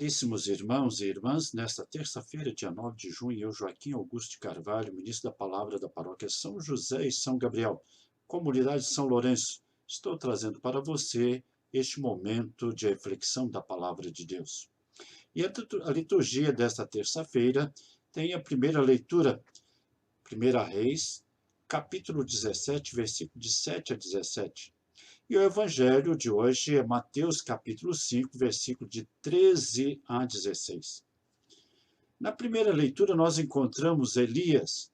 Caríssimos irmãos e irmãs, nesta terça-feira, dia 9 de junho, eu, Joaquim Augusto de Carvalho, ministro da Palavra da Paróquia São José e São Gabriel, comunidade São Lourenço, estou trazendo para você este momento de reflexão da Palavra de Deus. E a liturgia desta terça-feira tem a primeira leitura, 1 Reis, capítulo 17, versículo de 7 a 17. E o evangelho de hoje é Mateus capítulo 5, versículo de 13 a 16. Na primeira leitura nós encontramos Elias,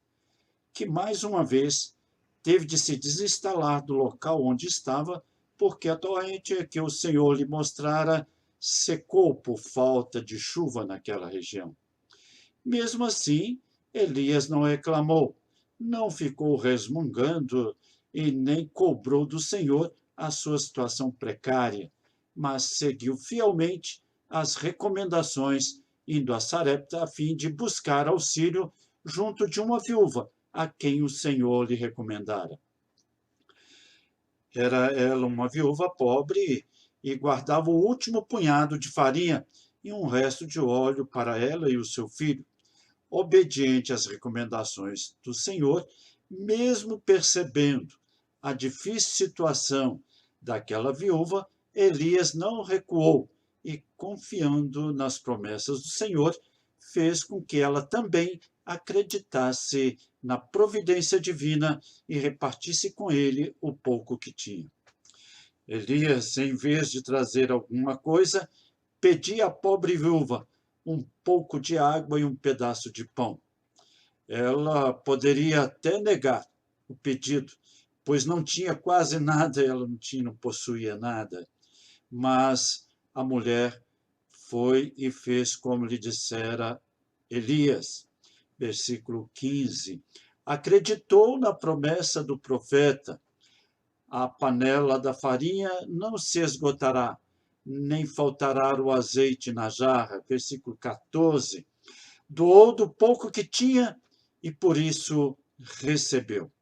que mais uma vez teve de se desinstalar do local onde estava, porque a torrente que o Senhor lhe mostrara secou por falta de chuva naquela região. Mesmo assim, Elias não reclamou, não ficou resmungando e nem cobrou do Senhor a sua situação precária, mas seguiu fielmente as recomendações, indo a Sarepta a fim de buscar auxílio junto de uma viúva a quem o Senhor lhe recomendara. Era ela uma viúva pobre e guardava o último punhado de farinha e um resto de óleo para ela e o seu filho. Obediente às recomendações do Senhor, mesmo percebendo a difícil situação daquela viúva, Elias não recuou e, confiando nas promessas do Senhor, fez com que ela também acreditasse na providência divina e repartisse com ele o pouco que tinha. Elias, em vez de trazer alguma coisa, pedia à pobre viúva um pouco de água e um pedaço de pão. Ela poderia até negar o pedido, pois não tinha quase nada, ela não possuía nada. Mas a mulher foi e fez como lhe dissera Elias. Versículo 15. Acreditou na promessa do profeta. A panela da farinha não se esgotará, nem faltará o azeite na jarra. Versículo 14. Doou do pouco que tinha e por isso recebeu.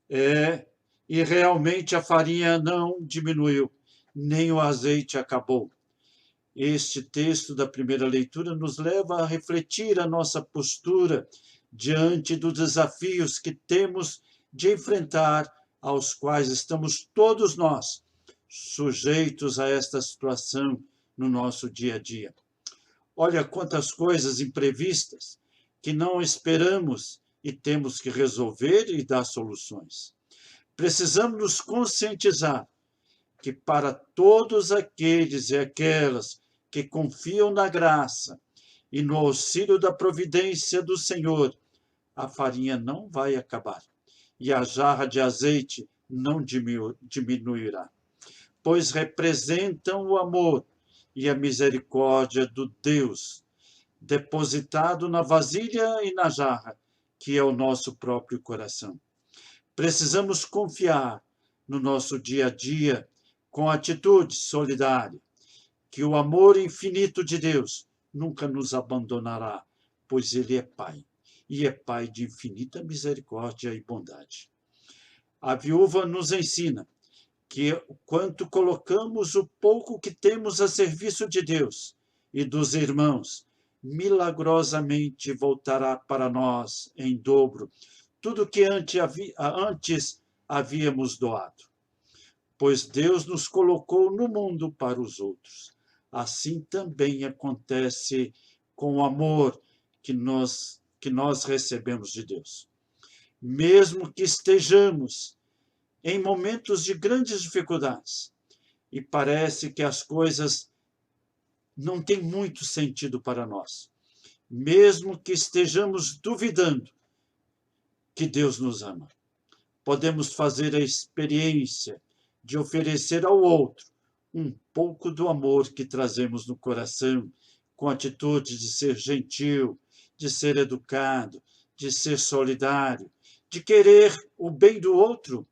E realmente a farinha não diminuiu, nem o azeite acabou. Este texto da primeira leitura nos leva a refletir a nossa postura diante dos desafios que temos de enfrentar, aos quais estamos todos nós sujeitos a esta situação no nosso dia a dia. Olha quantas coisas imprevistas que não esperamos e temos que resolver e dar soluções. Precisamos nos conscientizar que para todos aqueles e aquelas que confiam na graça e no auxílio da providência do Senhor, a farinha não vai acabar e a jarra de azeite não diminuirá, pois representam o amor e a misericórdia do Deus depositado na vasilha e na jarra, que é o nosso próprio coração. Precisamos confiar no nosso dia a dia com atitude solidária, que o amor infinito de Deus nunca nos abandonará, pois Ele é Pai, e é Pai de infinita misericórdia e bondade. A viúva nos ensina que, quanto colocamos o pouco que temos a serviço de Deus e dos irmãos, milagrosamente voltará para nós em dobro tudo que antes havíamos doado. Pois Deus nos colocou no mundo para os outros. Assim também acontece com o amor que nós recebemos de Deus. Mesmo que estejamos em momentos de grandes dificuldades e parece que as coisas não têm muito sentido para nós, mesmo que estejamos duvidando que Deus nos ama, podemos fazer a experiência de oferecer ao outro um pouco do amor que trazemos no coração, com atitude de ser gentil, de ser educado, de ser solidário, de querer o bem do outro.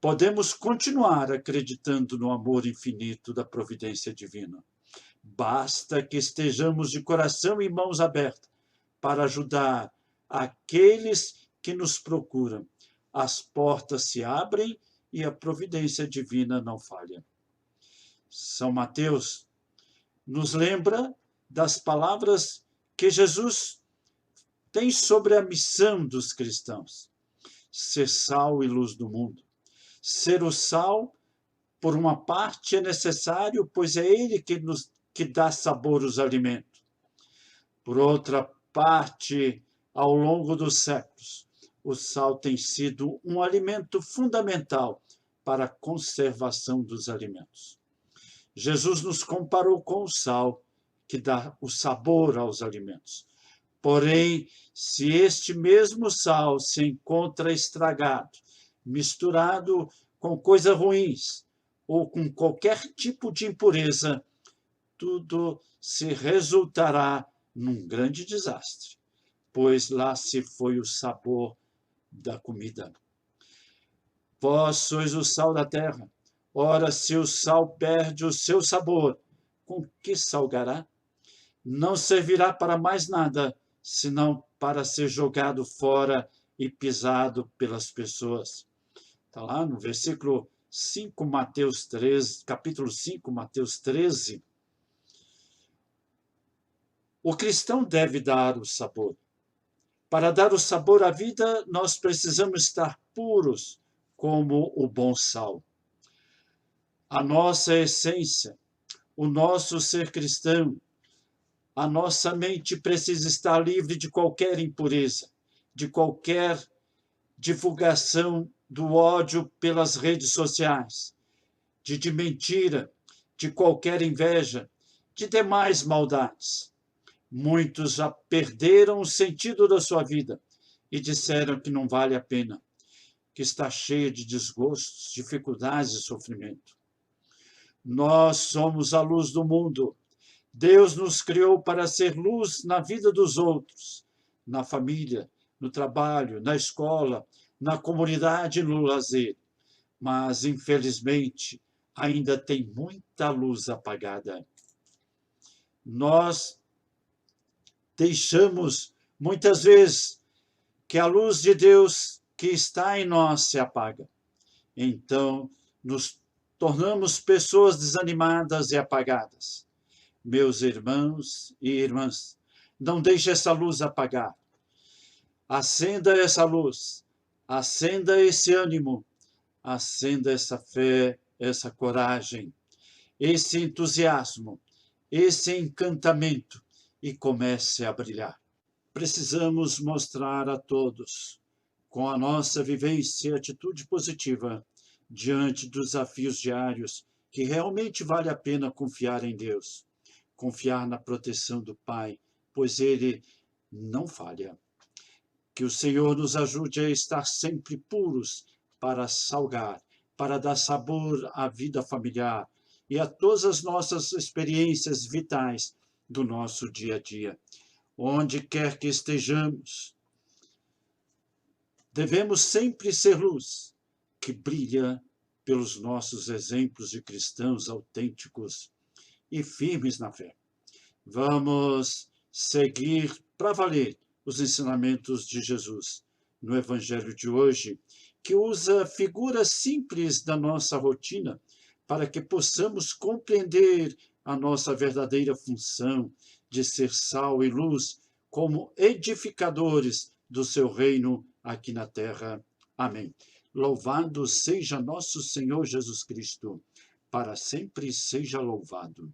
Podemos continuar acreditando no amor infinito da providência divina. Basta que estejamos de coração e mãos abertas para ajudar aqueles que nos procuram. As portas se abrem e a providência divina não falha. São Mateus nos lembra das palavras que Jesus tem sobre a missão dos cristãos: ser sal e luz do mundo. Ser o sal, por uma parte, é necessário, pois é ele que dá sabor aos alimentos. Por outra parte, ao longo dos séculos, o sal tem sido um alimento fundamental para a conservação dos alimentos. Jesus nos comparou com o sal, que dá o sabor aos alimentos. Porém, se este mesmo sal se encontra estragado, misturado com coisas ruins ou com qualquer tipo de impureza, tudo se resultará num grande desastre, pois lá se foi o sabor da comida. Vós sois o sal da terra. Ora, se o sal perde o seu sabor, com que salgará? Não servirá para mais nada, senão para ser jogado fora e pisado pelas pessoas. Está lá no versículo 5, Mateus 13, capítulo 5, Mateus 13. O cristão deve dar o sabor. Para dar o sabor à vida, nós precisamos estar puros como o bom sal. A nossa essência, o nosso ser cristão, a nossa mente precisa estar livre de qualquer impureza, de qualquer divulgação do ódio pelas redes sociais, de mentira, de qualquer inveja, de demais maldades. Muitos já perderam o sentido da sua vida e disseram que não vale a pena, que está cheia de desgostos, dificuldades e sofrimento. Nós somos a luz do mundo. Deus nos criou para ser luz na vida dos outros, na família, no trabalho, na escola, na comunidade e no lazer. Mas, infelizmente, ainda tem muita luz apagada. Nós deixamos, muitas vezes, que a luz de Deus que está em nós se apaga. Então, nos tornamos pessoas desanimadas e apagadas. Meus irmãos e irmãs, não deixe essa luz apagar. Acenda essa luz, acenda esse ânimo, acenda essa fé, essa coragem, esse entusiasmo, esse encantamento e comece a brilhar. Precisamos mostrar a todos, com a nossa vivência e atitude positiva, diante dos desafios diários, que realmente vale a pena confiar em Deus, confiar na proteção do Pai, pois Ele não falha. Que o Senhor nos ajude a estar sempre puros para salgar, para dar sabor à vida familiar e a todas as nossas experiências vitais do nosso dia a dia. Onde quer que estejamos, devemos sempre ser luz, que brilha pelos nossos exemplos de cristãos autênticos e firmes na fé. Vamos seguir para valer os ensinamentos de Jesus no Evangelho de hoje, que usa figuras simples da nossa rotina para que possamos compreender a nossa verdadeira função de ser sal e luz como edificadores do seu reino aqui na terra. Amém. Louvado seja nosso Senhor Jesus Cristo, para sempre seja louvado.